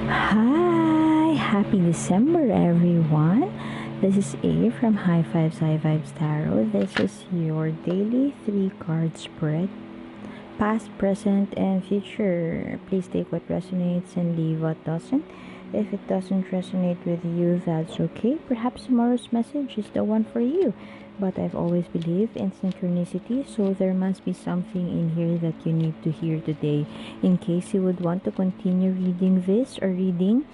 Hi, happy December, everyone. This is A from High Vibes Tarot. This is your daily three card spread, past, present, and future. Please take what resonates and leave what doesn't. If it doesn't resonate with you, that's okay. Perhaps tomorrow's message is the one for you. But I've always believed in synchronicity, so there must be something in here that you need to hear today. In case you would want to continue reading this or reading,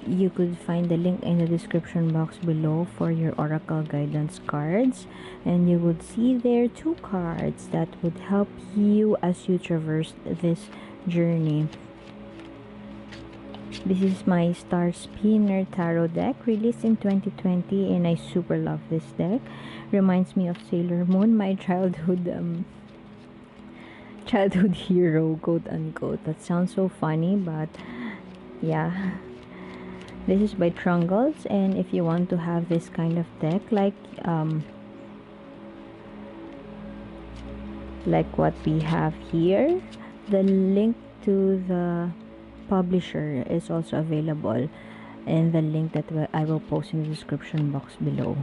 you could find the link in the description box below for your oracle guidance cards, and you would see there two cards that would help you as you traverse this journey. This is my Star Spinner Tarot deck, released in 2020, and I super love this deck. Reminds me of Sailor Moon, my childhood hero, quote unquote. That sounds so funny, but yeah. This is by Trungles, and if you want to have this kind of deck, like what we have here, the link to the publisher is also available, and the link that I will post in the description box below,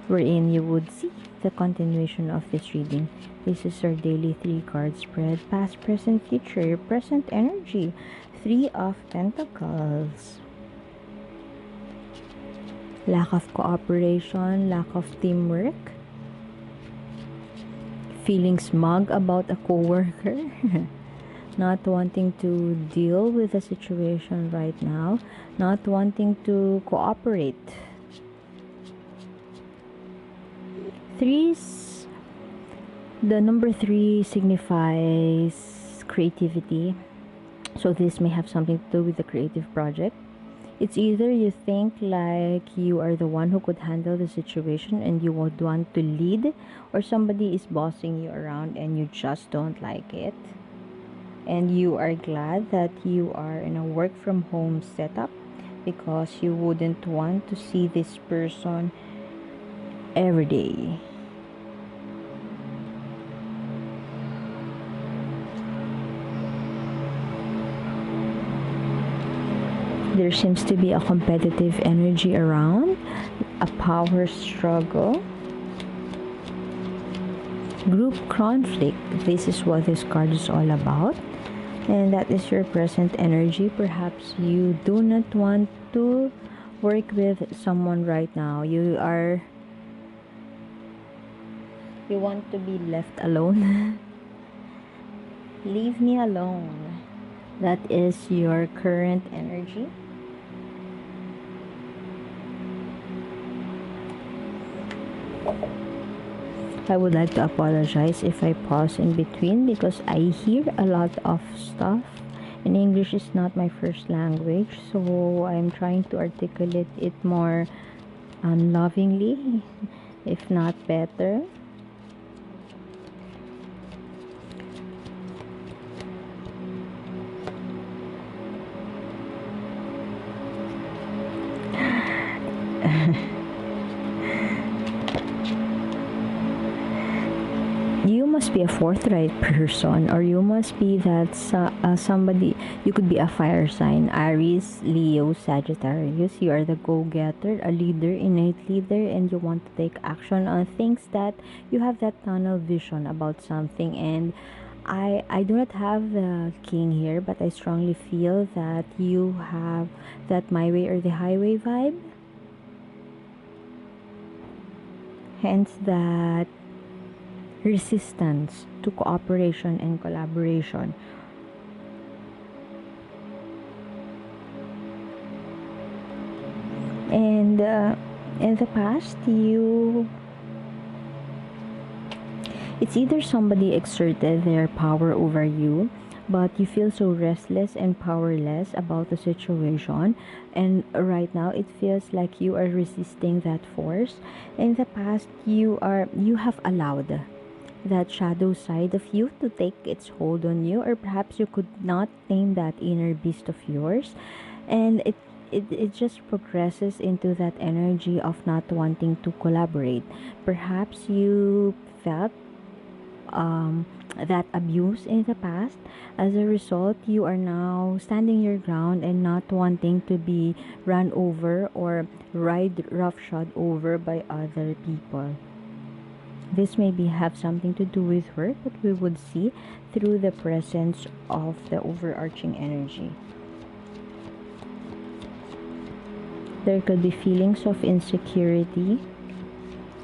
wherein you would see the continuation of this reading. This is our daily three card spread, past, present, future. Present energy, Three of Pentacles. Lack of cooperation, lack of teamwork, feeling smug about a coworker, not wanting to deal with the situation right now, not wanting to cooperate. The number 3 signifies creativity, so this may have something to do with the creative project. It's either you think like you are the one who could handle the situation and you would want to lead, or somebody is bossing you around and you just don't like it. And you are glad that you are in a work from home setup because you wouldn't want to see this person every day. There seems to be a competitive energy around, a power struggle, group conflict. This is what this card is all about, and that is your present energy. Perhaps you do not want to work with someone right now. You want to be left alone. Leave me alone. That is your current energy. I would like to apologize if I pause in between because I hear a lot of stuff, and English is not my first language, so I'm trying to articulate it more lovingly, if not better. You must be a forthright person, or you must be that somebody. You could be a fire sign: Aries, Leo, Sagittarius. You are the go-getter, a leader, innate leader, and you want to take action on things that you have that tunnel vision about something. And I do not have the king here, but I strongly feel that you have that my way or the highway vibe. Hence that resistance to cooperation and collaboration. And in the past, it's either somebody exerted their power over you, but you feel so restless and powerless about the situation, and right now it feels like you are resisting that force. In the past, you have allowed that shadow side of you to take its hold on you, or perhaps you could not tame that inner beast of yours, and it just progresses into that energy of not wanting to collaborate. Perhaps you felt that abuse in the past. As a result, you are now standing your ground and not wanting to be run over or ride roughshod over by other people. This maybe have something to do with work, but we would see through the presence of the overarching energy. There could be feelings of insecurity,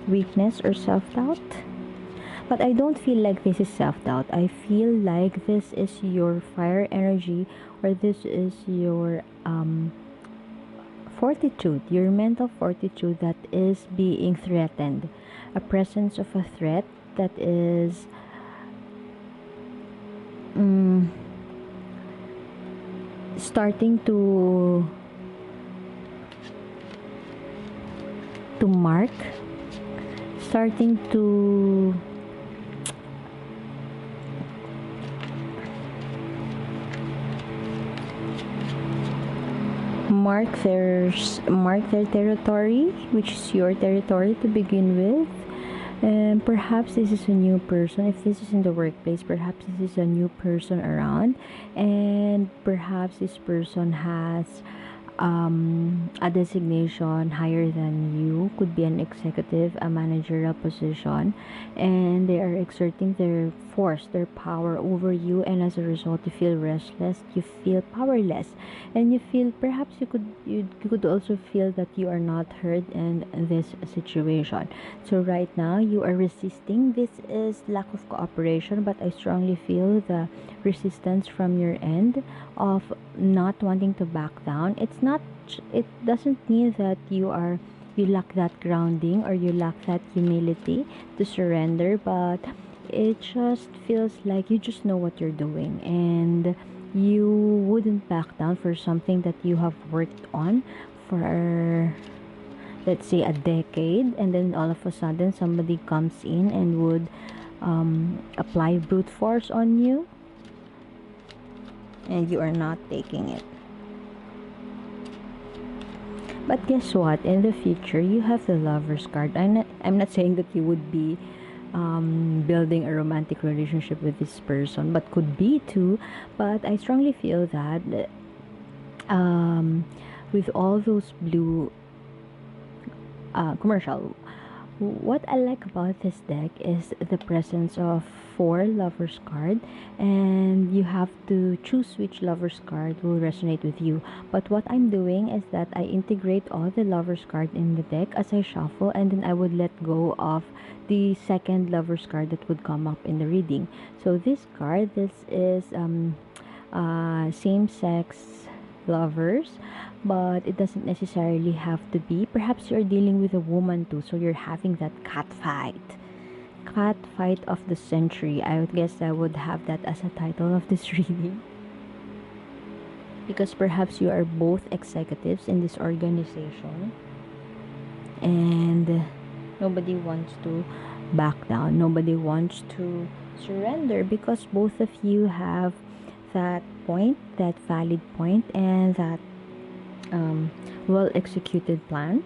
weakness, or self-doubt. But I don't feel like this is self-doubt. I feel like this is your fire energy, or this is your fortitude, your mental fortitude that is being threatened. A presence of a threat that is mm, starting to mark, starting to mark their territory, which is your territory to begin with. And perhaps this is a new person. If this is in the workplace, perhaps this is a new person around, and perhaps this person has a designation higher than you, could be an executive, a managerial position, and they are exerting their force, their power over you, and as a result, you feel restless, you feel powerless, and you feel perhaps you could also feel that you are not heard in this situation. So right now, you are resisting. This is lack of cooperation, but I strongly feel the resistance from your end of not wanting to back down. It doesn't mean that you lack that grounding or you lack that humility to surrender, but it just feels like you just know what you're doing, and you wouldn't back down for something that you have worked on for, let's say, a decade, and then all of a sudden somebody comes in and would apply brute force on you, and you are not taking it. But guess what? In the future, you have the Lover's card. I'm not saying that you would be building a romantic relationship with this person, but could be too. But I strongly feel that um, with all those blue commercial, what I like about this deck is the presence of four lovers card, and you have to choose which lovers card will resonate with you. But what I'm doing is that I integrate all the lovers card in the deck as I shuffle, and then I would let go of the second lovers card that would come up in the reading. So this card, this is same sex lovers, but it doesn't necessarily have to be. Perhaps you're dealing with a woman too, so you're having that cat fight of the century. I would guess I would have that as a title of this reading, because perhaps you are both executives in this organization, and nobody wants to back down, nobody wants to surrender, because both of you have that point, that valid point, and that well executed plan.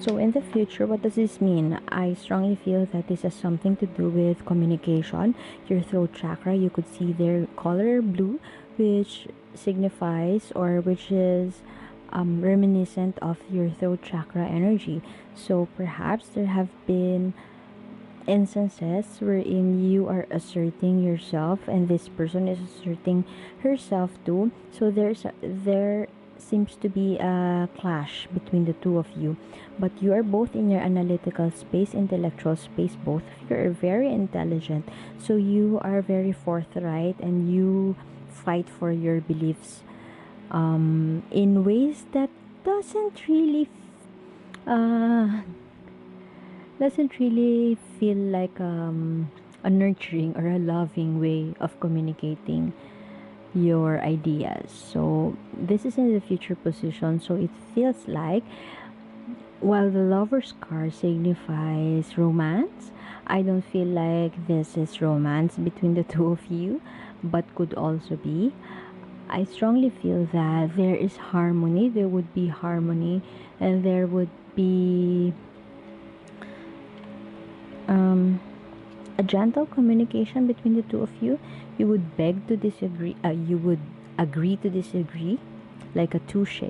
So in the future, what does this mean? I strongly feel that this has something to do with communication. Your throat chakra, you could see their color blue, which signifies, or which is reminiscent of your throat chakra energy. So perhaps there have been instances wherein you are asserting yourself and this person is asserting herself too. So there seems to be a clash between the two of you, but you are both in your analytical space, intellectual space. Both of you are very intelligent, so you are very forthright and you fight for your beliefs in ways that doesn't really uh, doesn't really feel like a nurturing or a loving way of communicating your ideas. So this is in the future position. So it feels like, while the lover's card signifies romance, I don't feel like this is romance between the two of you, but could also be. I strongly feel that there is harmony, there would be harmony, and there would be um, a gentle communication between the two of you. You would beg to disagree, you would agree to disagree, like a touche.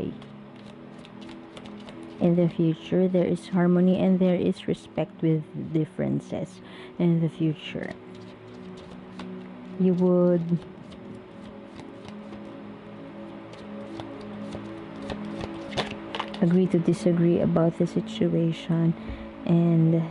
In the future, there is harmony and there is respect with differences. In the future, you would agree to disagree about the situation. And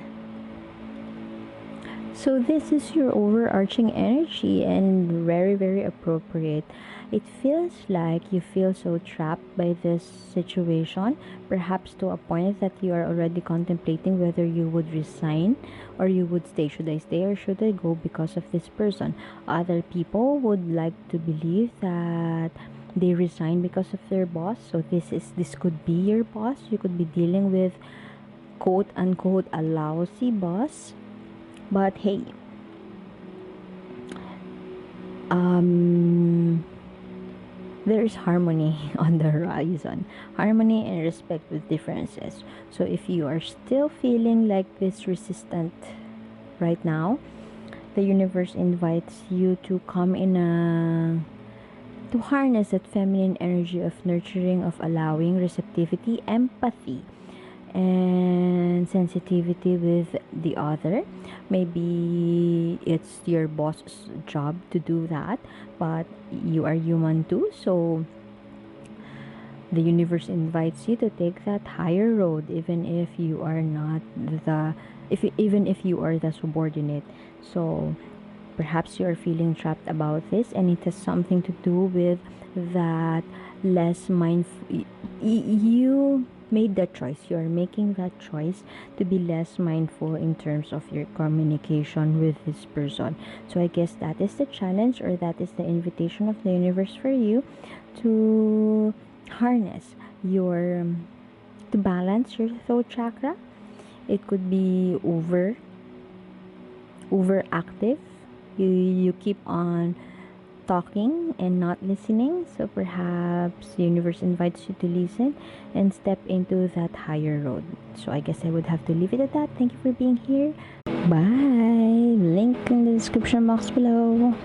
so this is your overarching energy and very, very appropriate. It feels like you feel so trapped by this situation, perhaps to a point that you are already contemplating whether you would resign or you would stay. Should I stay or should I go because of this person? Other people would like to believe that they resign because of their boss. So this could be your boss. You could be dealing with quote unquote a lousy boss. But hey, there is harmony on the horizon, harmony and respect with differences. So if you are still feeling like this resistant right now, the universe invites you to come in a to harness that feminine energy of nurturing, of allowing, receptivity, empathy, and sensitivity with the other. Maybe it's your boss's job to do that, but you are human too. So the universe invites you to take that higher road, even if you are not the even if you are the subordinate. So perhaps you are feeling trapped about this, and it has something to do with that less mindful. You made that choice. You are making that choice to be less mindful in terms of your communication with this person. So I guess that is the challenge, or that is the invitation of the universe for you to harness your to balance your throat chakra. It could be overactive. You keep on talking and not listening. So perhaps the universe invites you to listen and step into that higher road. So I guess I would have to leave it at that. Thank you for being here. Bye. Link in the description box below.